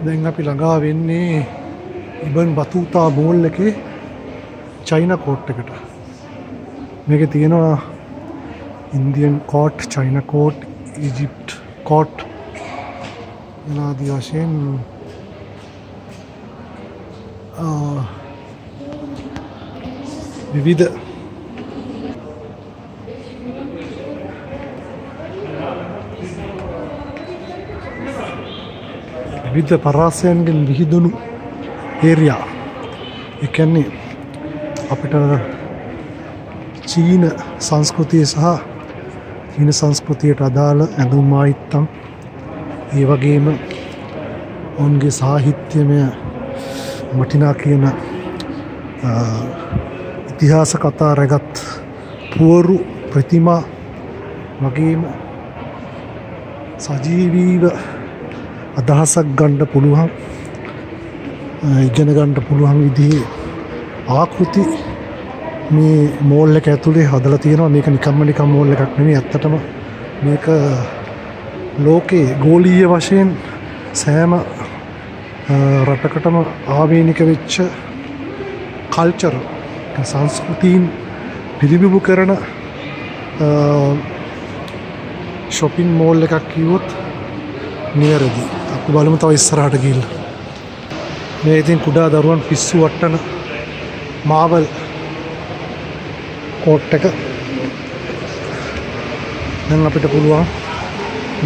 දැන් අපි ළඟා වෙන්නේ ඉබන් බතූතා මෝල් එකේ චයිනා කෝට් එකට. මේකේ තියෙනවා Indian coat, China coat, Egypt coat යනාදී වශයෙන් විවිධ පරාසයන්ගෙන් විහිදුණු ඒරියා. ඒ කියන්නේ අපිට චීන සංස්කෘතිය සහ චීන සංස්කෘතියට අදාළ ඇඳුම් ආයිත්තම්, ඒ වගේම ඔවුන්ගේ සාහිත්‍යමය වටිනා කියන ඉතිහාස කතා රැගත් පුවරු, ප්‍රතිමා වගේම සජීවීව අදහසක් ගන්න පුළුවන්, ඉගෙන ගන්න පුළුවන් විදිහේ ආකෘති මේ මෝල් එක ඇතුලේ හදලා තියෙනවා. මේක නිකම් මෝල් එකක් නෙමෙයි. ඇත්තටම මේක ලෝකේ ගෝලීය වශයෙන් සෑම රටකටම ආවේනික වෙච්ච කල්චර්, සංස්කෘතීන් පිළිබිඹු කරන shopping mall එකක් කිව්වොත් නිවැරදි. අපි බලමු තව ඉස්සරහට ගිහිල්ලා. මේ ඉතින් කුඩා දරුවන් පිස්සු වට්ටන මාවල් කෝට් එක. දැන් අපිට පුළුවන්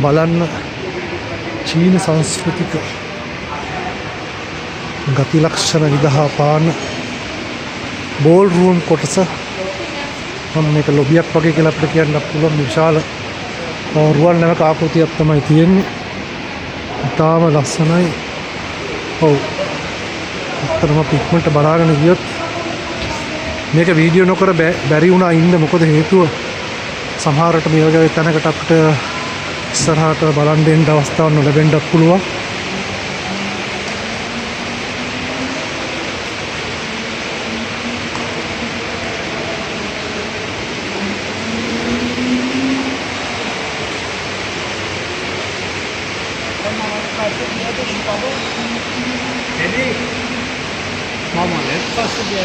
බලන්න චීන සංස්කෘතික ගති ලක්ෂණ විදහා පාන බෝල් රූම් කොටස. මම මේක ලොබියක් වගේ කියලා අපිට කියන්න පුළුවන්. විශාල රුවන් නැවක ආකෘතියක් තමයි තියෙන්නේ. ඉතාම ලස්සනයි. ඔව්, ඇත්තටම පික්මන්ට බලාගෙන ගියොත් මේක වීඩියෝ නොකර බැරි වුණා ඉන්න. මොකද හේතුව සමහරට මේ වගේ තැනකට අපිට ඉස්සරහට බලන් දෙන්න අවස්ථාවක් නොලැබෙන්නත් පුළුවන්. Jadi, mama lihat pas dia